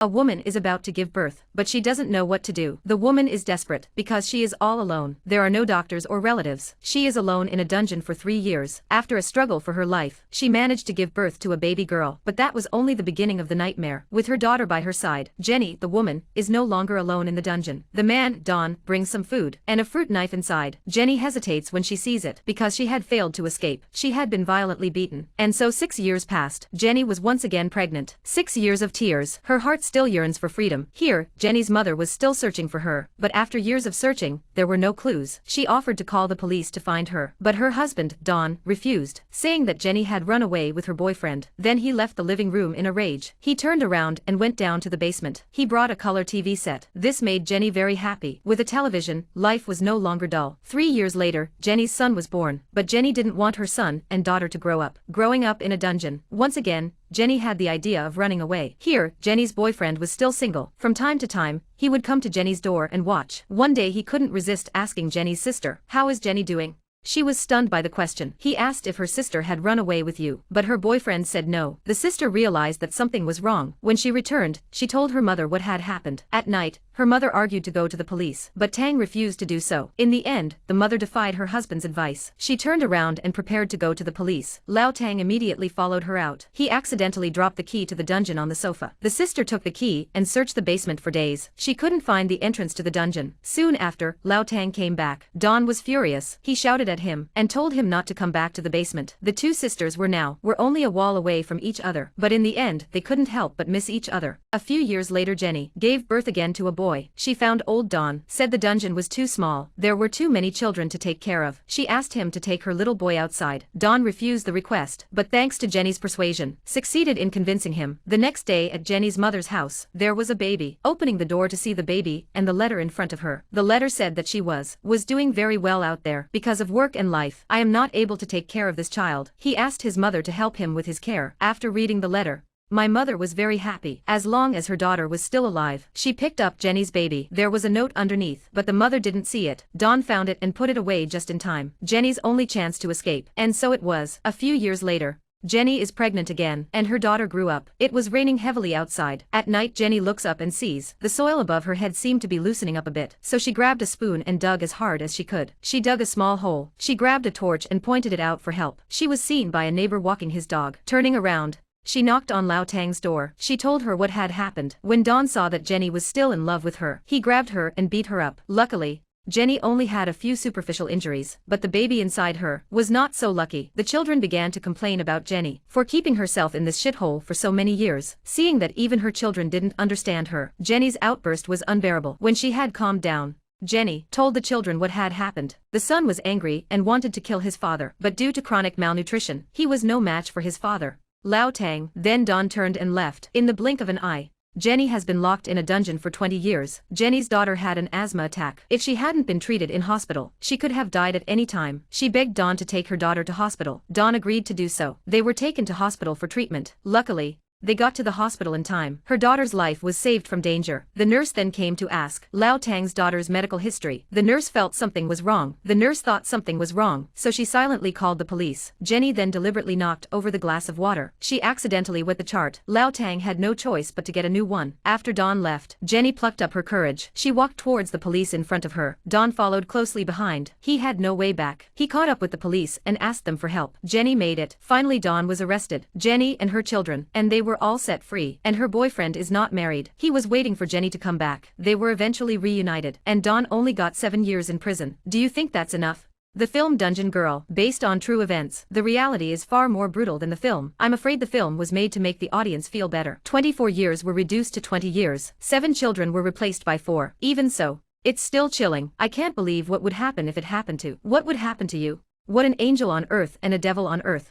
A woman is about to give birth, but she doesn't know what to do. The woman is desperate because she is all alone. There are no doctors or relatives. She is alone in a dungeon for 3 years. After a struggle for her life, she managed to give birth to a baby girl, but that was only the beginning of the nightmare. With her daughter by her side, Jenny, the woman, is no longer alone in the dungeon. The man, Don, brings some food and a fruit knife inside. Jenny hesitates when she sees it because she had failed to escape. She had been violently beaten. And so 6 years passed. Jenny was once again pregnant. 6 years of tears. Her heart still yearns for freedom. Here, Jenny's mother was still searching for her, but after years of searching, there were no clues. She offered to call the police to find her, but her husband, Don, refused, saying that Jenny had run away with her boyfriend. Then he left the living room in a rage. He turned around and went down to the basement. He brought a color TV set. This made Jenny very happy. With a television, life was no longer dull. 3 years later, Jenny's son was born, but Jenny didn't want her son and daughter to grow up. Growing up in a dungeon. Once again, Jenny had the idea of running away. Here, Jenny's boyfriend was still single. From time to time, he would come to Jenny's door and watch. One day he couldn't resist asking Jenny's sister, "How is Jenny doing?" She was stunned by the question. He asked if her sister had run away with you, but her boyfriend said no. The sister realized that something was wrong. When she returned, she told her mother what had happened. At night, her mother argued to go to the police, but Tang refused to do so. In the end, the mother defied her husband's advice. She turned around and prepared to go to the police. Lao Tang immediately followed her out. He accidentally dropped the key to the dungeon on the sofa. The sister took the key and searched the basement for days. She couldn't find the entrance to the dungeon. Soon after, Lao Tang came back. Don was furious. He shouted at him and told him not to come back to the basement. The two sisters were only a wall away from each other, but in the end, they couldn't help but miss each other. A few years later, Jenny gave birth again to a boy. She found old Don, said the dungeon was too small. There were too many children to take care of. She asked him to take her little boy outside. Don refused the request, but thanks to Jenny's persuasion, succeeded in convincing him. The next day at Jenny's mother's house, there was a baby. Opening the door to see the baby and the letter in front of her. The letter said that she was doing very well out there because of work and life. I am not able to take care of this child. He asked his mother to help him with his care. After reading the letter, my mother was very happy. As long as her daughter was still alive, she picked up Jenny's baby. There was a note underneath, but the mother didn't see it. Don found it and put it away just in time. Jenny's only chance to escape. And so it was. A few years later, Jenny is pregnant again, and her daughter grew up. It was raining heavily outside. At night, Jenny looks up and sees the soil above her head seemed to be loosening up a bit. So she grabbed a spoon and dug as hard as she could. She dug a small hole. She grabbed a torch and pointed it out for help. She was seen by a neighbor walking his dog. Turning around, she knocked on Lao Tang's door. She told her what had happened. When Don saw that Jenny was still in love with her, he grabbed her and beat her up. Luckily, Jenny only had a few superficial injuries, but the baby inside her was not so lucky. The children began to complain about Jenny for keeping herself in this shithole for so many years. Seeing that even her children didn't understand her, Jenny's outburst was unbearable. When she had calmed down, Jenny told the children what had happened. The son was angry and wanted to kill his father, but due to chronic malnutrition, he was no match for his father, Lao Tang. Then Don turned and left. In the blink of an eye, Jenny has been locked in a dungeon for 20 years. Jenny's daughter had an asthma attack. If she hadn't been treated in hospital, she could have died at any time. She begged Don to take her daughter to hospital. Don agreed to do so. They were taken to hospital for treatment. Luckily, they got to the hospital in time. Her daughter's life was saved from danger. The nurse then came to ask Lao Tang's daughter's medical history. The nurse felt something was wrong. The nurse thought something was wrong, so she silently called the police. Jenny then deliberately knocked over the glass of water. She accidentally wet the chart. Lao Tang had no choice but to get a new one. After Don left, Jenny plucked up her courage. She walked towards the police in front of her. Don followed closely behind. He had no way back. He caught up with the police and asked them for help. Jenny made it. Finally, Don was arrested. Jenny and her children, and they were all set free, and her boyfriend is not married. He was waiting for Jenny to come back. They were eventually reunited, and Don only got 7 years in prison. Do you think that's enough? The film Dungeon Girl, based on true events. The reality is far more brutal than the film. I'm afraid the film was made to make the audience feel better. 24 years were reduced to 20 years. 7 children were replaced by 4. Even so, it's still chilling. I can't believe what would happen if it happened to. What would happen to you? What an angel on earth and a devil on earth.